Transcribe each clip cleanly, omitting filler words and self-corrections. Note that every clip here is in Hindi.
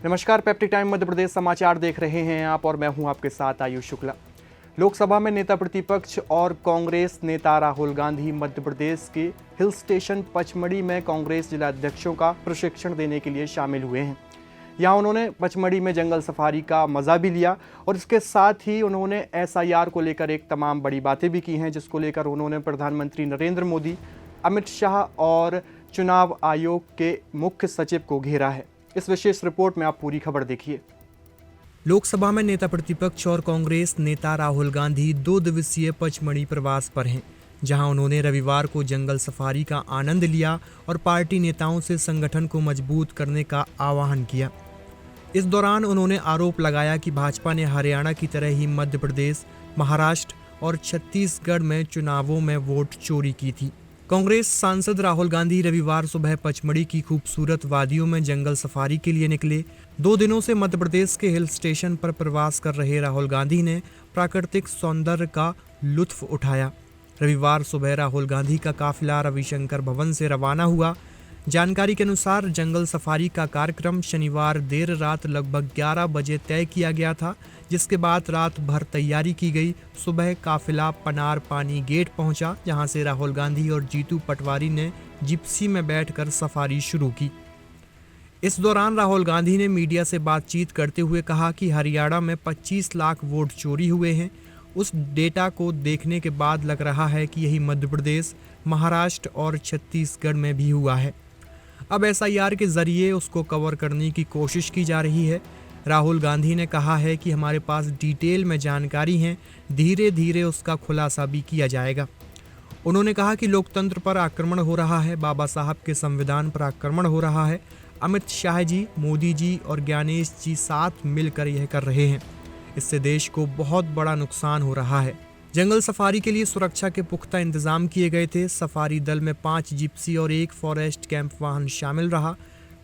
नमस्कार, पेप्टिक टाइम मध्य प्रदेश समाचार देख रहे हैं आप और मैं हूं आपके साथ आयुष शुक्ला। लोकसभा में नेता प्रतिपक्ष और कांग्रेस नेता राहुल गांधी मध्य प्रदेश के हिल स्टेशन पचमढ़ी में कांग्रेस जिलाध्यक्षों का प्रशिक्षण देने के लिए शामिल हुए हैं। यहां उन्होंने पचमढ़ी में जंगल सफारी का मजा भी लिया और इसके साथ ही उन्होंने SIR को लेकर एक तमाम बड़ी बातें भी की हैं, जिसको लेकर उन्होंने प्रधानमंत्री नरेंद्र मोदी, अमित शाह और चुनाव आयोग के मुख्य सचिव को घेरा है। इस विशेष रिपोर्ट में आप पूरी खबर देखिए। लोकसभा में नेता प्रतिपक्ष और कांग्रेस नेता राहुल गांधी 2 दिवसीय पचमढ़ी प्रवास पर हैं, जहां उन्होंने रविवार को जंगल सफारी का आनंद लिया और पार्टी नेताओं से संगठन को मजबूत करने का आह्वान किया। इस दौरान उन्होंने आरोप लगाया कि भाजपा ने हरियाणा की तरह ही मध्य प्रदेश, महाराष्ट्र और छत्तीसगढ़ में चुनावों में वोट चोरी की थी। कांग्रेस सांसद राहुल गांधी रविवार सुबह पचमढ़ी की खूबसूरत वादियों में जंगल सफारी के लिए निकले। 2 दिनों से मध्य प्रदेश के हिल स्टेशन पर प्रवास कर रहे राहुल गांधी ने प्राकृतिक सौंदर्य का लुत्फ उठाया। रविवार सुबह राहुल गांधी का काफिला रविशंकर भवन से रवाना हुआ। जानकारी के अनुसार जंगल सफारी का कार्यक्रम शनिवार देर रात लगभग 11 बजे तय किया गया था, जिसके बाद रात भर तैयारी की गई। सुबह काफिला पनार पानी गेट पहुंचा, जहां से राहुल गांधी और जीतू पटवारी ने जिप्सी में बैठकर सफारी शुरू की। इस दौरान राहुल गांधी ने मीडिया से बातचीत करते हुए कहा कि हरियाणा में 25 लाख वोट चोरी हुए हैं। उस डेटा को देखने के बाद लग रहा है कि यही मध्य प्रदेश, महाराष्ट्र और छत्तीसगढ़ में भी हुआ है। अब SIR के जरिए उसको कवर करने की कोशिश की जा रही है। राहुल गांधी ने कहा है कि हमारे पास डिटेल में जानकारी है, धीरे धीरे उसका खुलासा भी किया जाएगा। उन्होंने कहा कि लोकतंत्र पर आक्रमण हो रहा है, बाबा साहब के संविधान पर आक्रमण हो रहा है। अमित शाह जी, मोदी जी और ज्ञानेश जी साथ मिलकर यह कर रहे हैं। इससे देश को बहुत बड़ा नुकसान हो रहा है। जंगल सफारी के लिए सुरक्षा के पुख्ता इंतजाम किए गए थे। सफारी दल में 5 जिप्सी और 1 फॉरेस्ट कैंप वाहन शामिल रहा।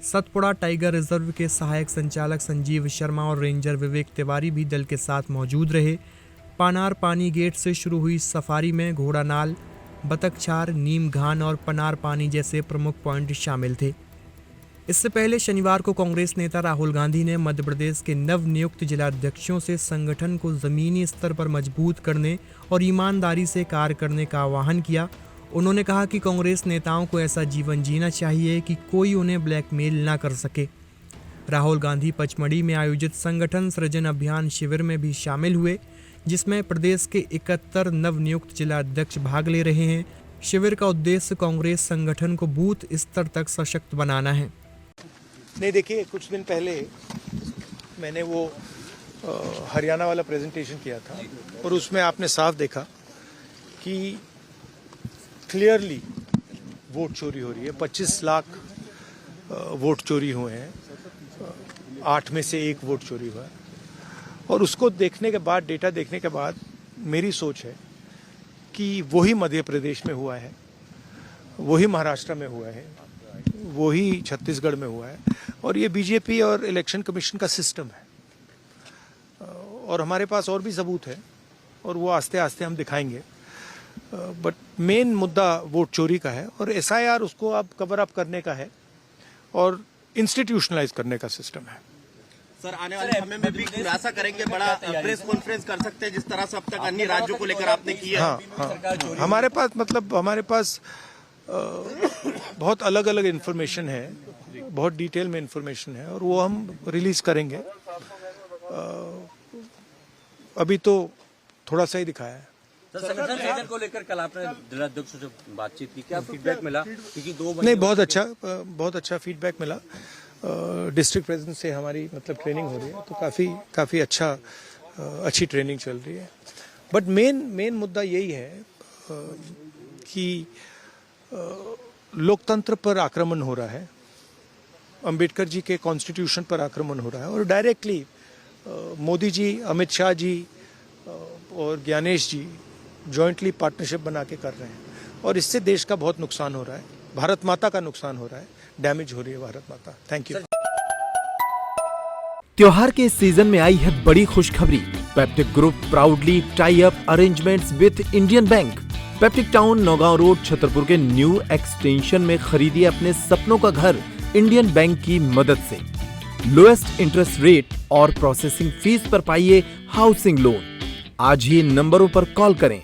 सतपुड़ा टाइगर रिजर्व के सहायक संचालक संजीव शर्मा और रेंजर विवेक तिवारी भी दल के साथ मौजूद रहे। पनार पानी गेट से शुरू हुई सफारी में घोड़ानाल, बतखछार, नीम घान और पनार पानी जैसे प्रमुख पॉइंट शामिल थे। इससे पहले शनिवार को कांग्रेस नेता राहुल गांधी ने मध्य प्रदेश के नवनियुक्त जिलाध्यक्षों से संगठन को जमीनी स्तर पर मजबूत करने और ईमानदारी से कार्य करने का आह्वान किया। उन्होंने कहा कि कांग्रेस नेताओं को ऐसा जीवन जीना चाहिए कि कोई उन्हें ब्लैकमेल ना कर सके। राहुल गांधी पचमढ़ी में आयोजित संगठन सृजन अभियान शिविर में भी शामिल हुए, जिसमें प्रदेश के 71 नवनियुक्त जिलाध्यक्ष भाग ले रहे हैं। शिविर का उद्देश्य कांग्रेस संगठन को बूथ स्तर तक सशक्त बनाना है। नहीं, देखिए, कुछ दिन पहले मैंने वो हरियाणा वाला प्रेजेंटेशन किया था और उसमें आपने साफ देखा कि क्लियरली वोट चोरी हो रही है। 25 लाख वोट चोरी हुए हैं, 8 में से 1 वोट चोरी हुआ है। और उसको देखने के बाद, डेटा देखने के बाद मेरी सोच है कि वही मध्य प्रदेश में हुआ है, वही महाराष्ट्र में हुआ है, वही छत्तीसगढ़ में हुआ है और ये बीजेपी और इलेक्शन कमीशन का सिस्टम है। और हमारे पास और भी सबूत है और वो आस्ते आस्ते हम दिखाएंगे। बट मेन मुद्दा वोट चोरी का है और SIR उसको अब कवर अप करने का है और इंस्टीट्यूशनलाइज करने का सिस्टम है। सर, आने वाले समय में भी खुलासा करेंगे, बड़ा प्रेस कॉन्फ्रेंस कर सकते हैं जिस तरह से अब तक अन्य राज्यों को लेकर आपने किया। हाँ, हमारे पास बहुत अलग अलग इन्फॉर्मेशन है, बहुत डिटेल में इन्फॉर्मेशन है और वो हम रिलीज करेंगे। अभी तो थोड़ा सा ही दिखाया है। संगठन को लेकर कल आपने जिलाध्यक्षों से बातचीत की, क्या फीडबैक मिला? क्योंकि 2 नहीं, बहुत अच्छा फीडबैक मिला। डिस्ट्रिक्ट प्रेसिडेंट से हमारी ट्रेनिंग हो रही है, तो काफी अच्छी ट्रेनिंग चल रही है। बट मेन मुद्दा यही है कि लोकतंत्र पर आक्रमण हो रहा है, अंबेडकर जी के कॉन्स्टिट्यूशन पर आक्रमण हो रहा है और डायरेक्टली मोदी जी, अमित शाह जी और ज्ञानेश जी जॉइंटली पार्टनरशिप बना के कर रहे हैं और इससे देश का बहुत नुकसान हो रहा है, भारत माता का नुकसान हो रहा है, डैमेज हो रही है भारत माता। Thank you. त्योहार के इस सीजन में आई है बड़ी खुशखबरी। Peptic group proudly tie up arrangements with Indian bank. Peptic town, Naugaon road, Chhatarpur के न्यू एक्सटेंशन में खरीदिए अपने सपनों का घर इंडियन बैंक की मदद से। लोएस्ट इंटरेस्ट रेट और प्रोसेसिंग फीस पर पाइए हाउसिंग लोन। आज ही इन नंबरों पर कॉल करें